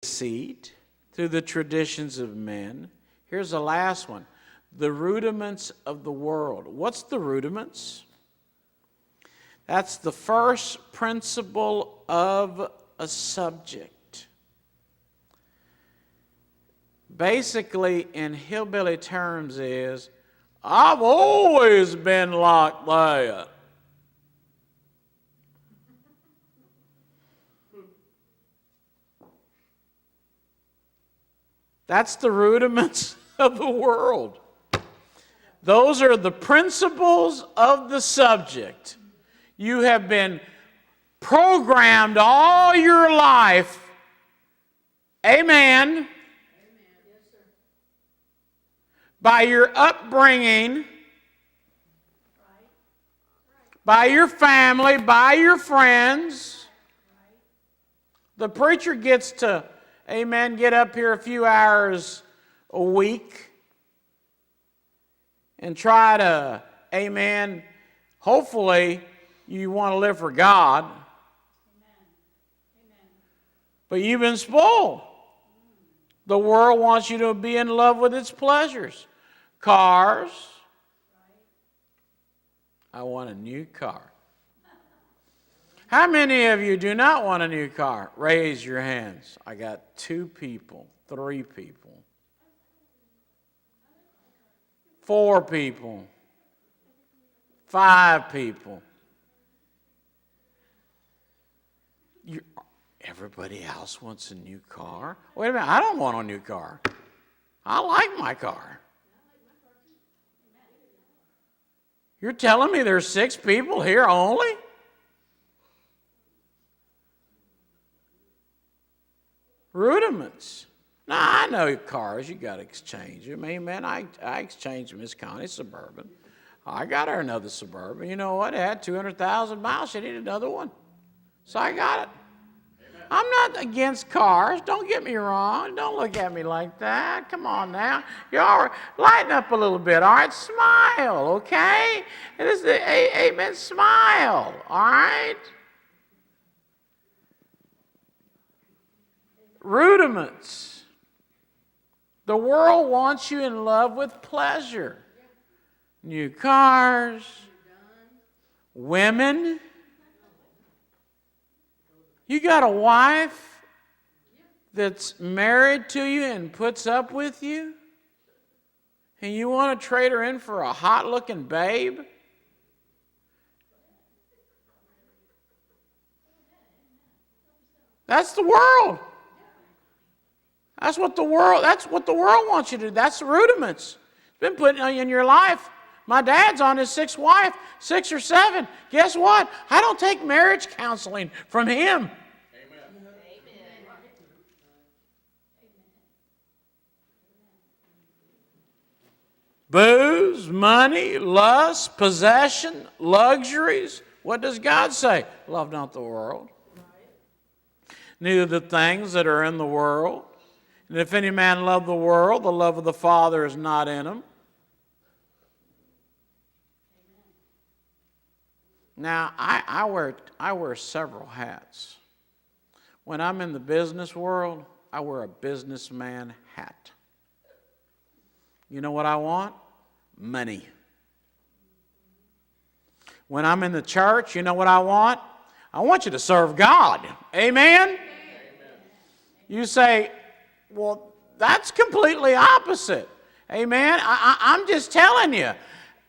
deceit, through the traditions of men. Here's the last one. The rudiments of the world. What's the rudiments? That's the first principle of a subject. Basically, in hillbilly terms is, I've always been like that. That's the rudiments of the world. Those are the principles of the subject. You have been programmed all your life. Amen. By your upbringing, by your family, by your friends. The preacher gets to, amen, get up here a few hours a week and try to, amen, hopefully you want to live for God. But you've been spoiled. The world wants you to be in love with its pleasures. Cars. I want a new car. How many of you do not want a new car? Raise your hands. I got 2 people, 3 people, 4 people, 5 people. Everybody else wants a new car? Wait a minute, I don't want a new car. I like my car. You're telling me there's 6 people here only? Rudiments. Now, I know cars, you got to exchange them. Man, I exchanged Miss Connie's Suburban. I got her another Suburban. You know what? It had 200,000 miles. She needed another one. So I got it. I'm not against cars. Don't get me wrong. Don't look at me like that. Come on now. Y'all lighten up a little bit, all right? Smile, okay? It is the amen. Smile, all right? Rudiments. The world wants you in love with pleasure. New cars, women. You got a wife that's married to you and puts up with you, and you want to trade her in for a hot-looking babe? That's the world. That's what the world wants you to do. That's the rudiments. It's been put in your life. My dad's on his 6th wife, 6 or 7. Guess what? I don't take marriage counseling from him. Booze, money, lust, possession, luxuries. What does God say? Love not the world. Neither the things that are in the world. And if any man love the world, the love of the Father is not in him. Now, I wear several hats. When I'm in the business world, I wear a businessman hat. You know what I want? Money. When I'm in the church, you know what I want? I want you to serve God. Amen? Amen. You say, well, that's completely opposite. Amen? I'm just telling you.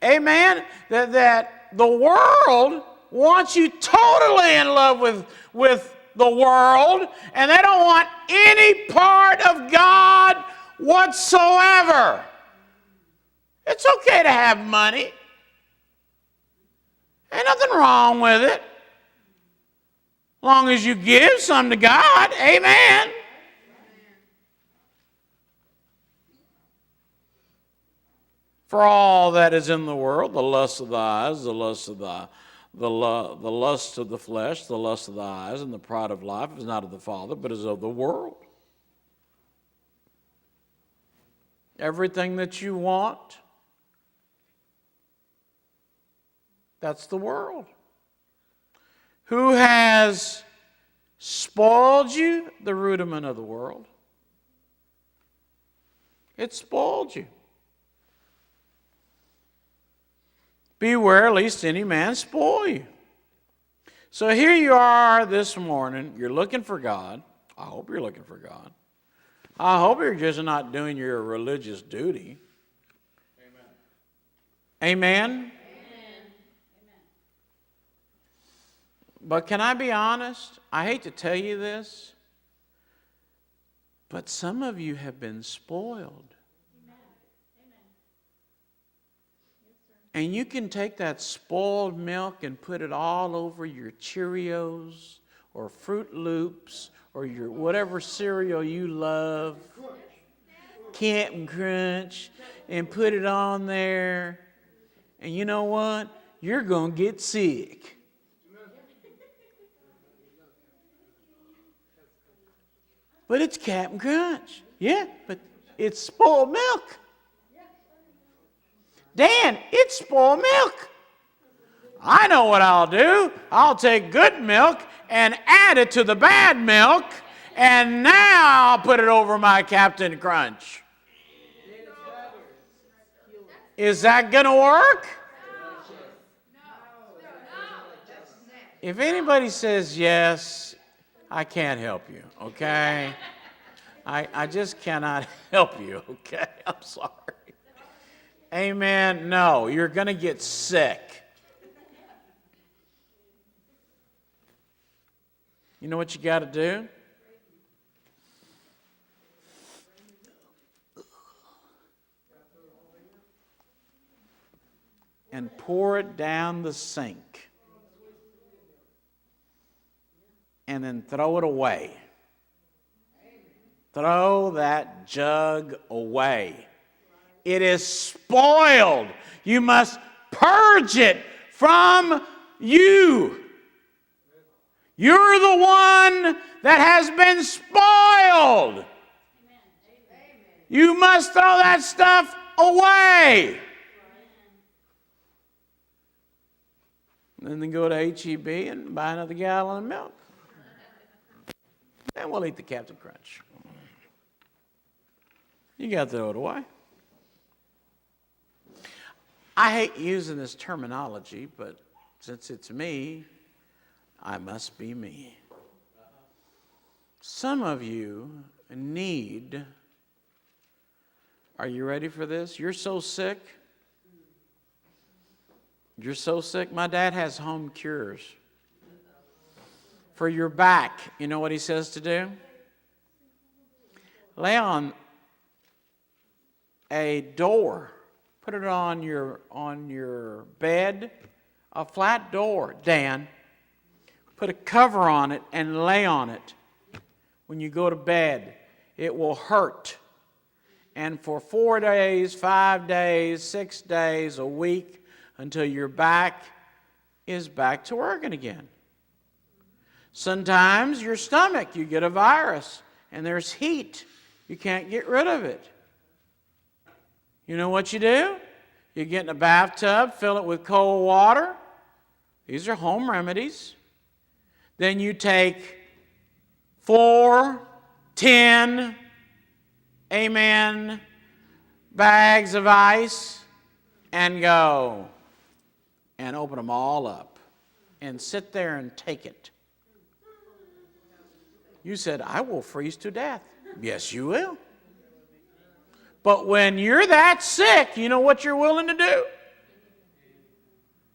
Amen? That the world wants you totally in love with the world, and they don't want any part of God whatsoever. It's okay to have money. Ain't nothing wrong with it. As long as you give some to God. Amen. For all that is in the world, the lust of the eyes, the lust of the lust of the flesh, the lust of the eyes, and the pride of life is not of the Father, but is of the world. Everything that you want, that's the world. Who has spoiled you the rudiment of the world. It spoiled you. Beware lest any man spoil you. So here you are this morning. You're looking for God. I hope you're looking for God. I hope you're just not doing your religious duty. Amen? Amen? But can I be honest? I hate to tell you this, but some of you have been spoiled. And you can take that spoiled milk and put it all over your Cheerios or Fruit Loops or your whatever cereal you love, Captain Crunch, and put it on there. And you know what? You're going to get sick. But it's Captain Crunch. Yeah, but it's spoiled milk. Dan, it's spoiled milk. I know what I'll do. I'll take good milk and add it to the bad milk, and now I'll put it over my Captain Crunch. Is that going to work? If anybody says yes, I can't help you, okay? I just cannot help you, okay? I'm sorry. Amen. No, you're going to get sick. You know what you got to do? And pour it down the sink. And then throw it away. Throw that jug away. It is spoiled. You must purge it from you. You're the one that has been spoiled. You must throw that stuff away. And then go to H-E-B and buy another gallon of milk. And we'll eat the Captain Crunch. You got to throw it away. I hate using this terminology, but since it's me, I must be me. Some of you need, are you ready for this? You're so sick. You're so sick. My dad has home cures. For your back, you know what he says to do? Lay on a door. Put it on your bed, a flat door, Dan. Put a cover on it and lay on it. When you go to bed, it will hurt. And for 4 days, 5 days, 6 days, a week, until your back is back to working again. Sometimes your stomach, you get a virus, and there's heat. You can't get rid of it. You know what you do? You get in a bathtub, fill it with cold water. These are home remedies. Then you take 4, 10, amen, bags of ice and go and open them all up and sit there and take it. You said, I will freeze to death. Yes, you will. But when you're that sick, you know what you're willing to do?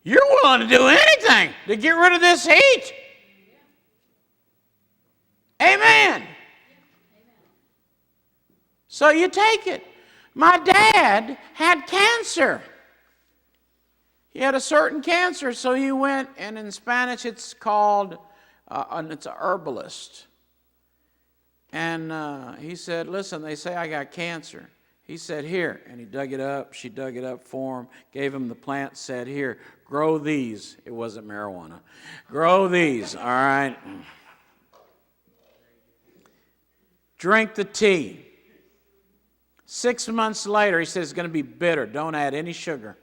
You're willing to do anything to get rid of this heat. Amen. So you take it. My dad had cancer. He had a certain cancer, so he went, and in Spanish it's called, it's an herbalist. And he said, listen, they say I got cancer. He said, here. And he dug it up. She dug it up for him, gave him the plant, said, here, grow these. It wasn't marijuana. Grow these, all right? Drink the tea. 6 months later, he says it's going to be bitter. Don't add any sugar.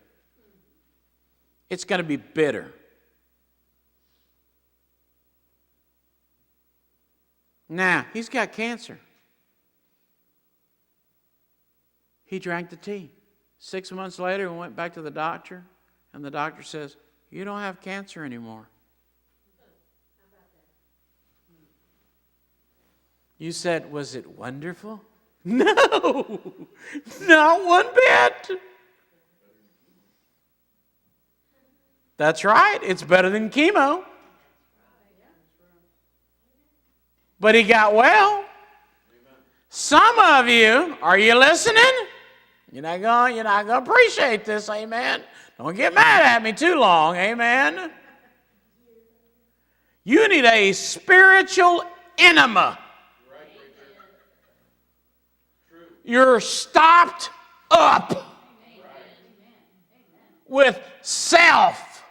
It's going to be bitter. Now, he's got cancer. He drank the tea. 6 months later, we went back to the doctor, and the doctor says, you don't have cancer anymore. You said, was it wonderful? No, not one bit. That's right, it's better than chemo. But he got well. Some of you, are you listening? You're not going to appreciate this, amen? Don't get mad at me too long, amen? You need a spiritual enema. You're stopped up with self,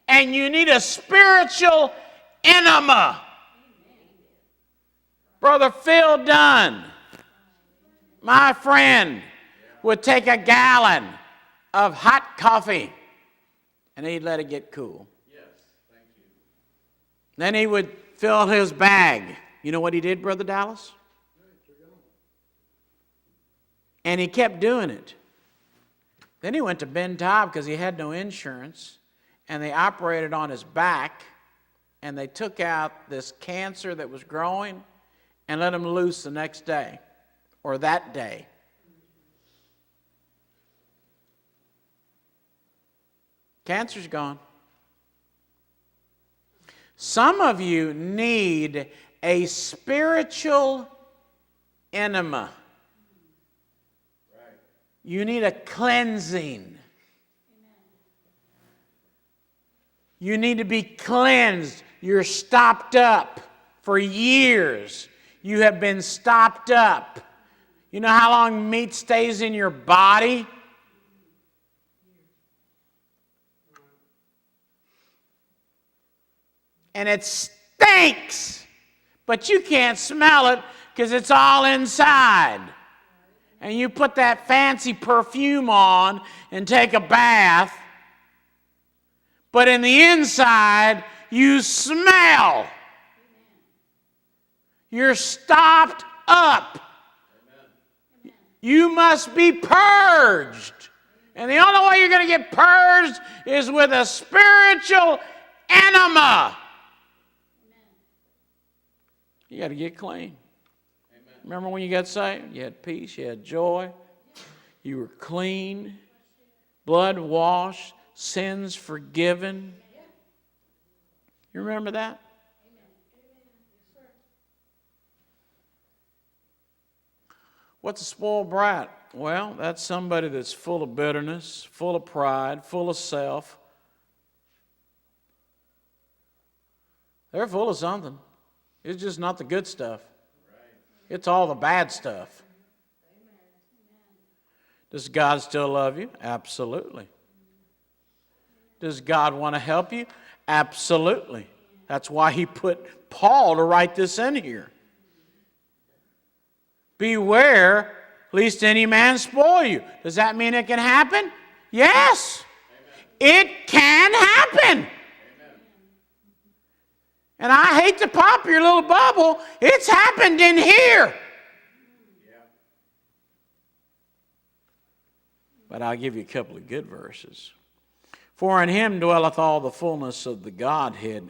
and you need a spiritual enema. Brother Phil Dunn, my friend, would take a gallon of hot coffee and he'd let it get cool. Yes, thank you. Then he would fill his bag. You know what he did, Brother Dallas? And he kept doing it. Then he went to Ben Taub because he had no insurance, and they operated on his back, and they took out this cancer that was growing and let him loose the next day or that day. Cancer's gone. Some of you need a spiritual enema. You need a cleansing. You need to be cleansed. You're stopped up for years. You have been stopped up. You know how long meat stays in your body? And it stinks, but you can't smell it because it's all inside. And you put that fancy perfume on and take a bath, but in the inside, you smell. You're stopped up. You must be purged. And the only way you're going to get purged is with a spiritual enema. You got to get clean. Remember when you got saved? You had peace, you had joy, you were clean, blood washed, sins forgiven. You remember that? What's a spoiled brat? Well, that's somebody that's full of bitterness, full of pride, full of self. They're full of something. It's just not the good stuff. It's all the bad stuff. Does God still love you? Absolutely. Does God want to help you? Absolutely. That's why he put Paul to write this in here. Beware lest any man spoil you. Does that mean it can happen? Yes. Amen. It can happen. Amen. And I hate to pop your little bubble. It's happened in here. Yeah. But I'll give you a couple of good verses. For in him dwelleth all the fullness of the Godhead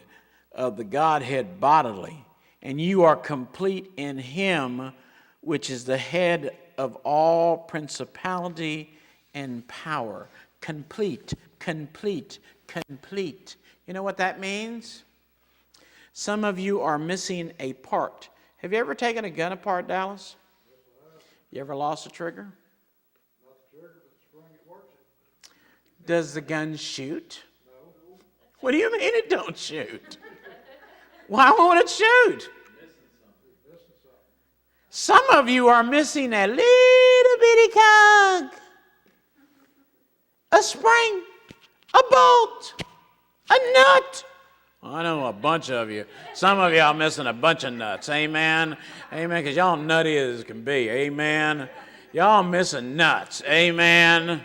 bodily, and you are complete in him, which is the head of all principality and power. Complete, complete, complete. You know what that means? Some of you are missing a part. Have you ever taken a gun apart, Dallas? You ever lost a trigger? Not the trigger, but the spring it works it. Does the gun shoot? No. What do you mean it don't shoot? Why won't it shoot? Some of you are missing a little bitty cog, a spring, a bolt, a nut. I know a bunch of you. Some of y'all missing a bunch of nuts. Amen. Amen. Because y'all nutty as can be. Amen. Y'all missing nuts. Amen.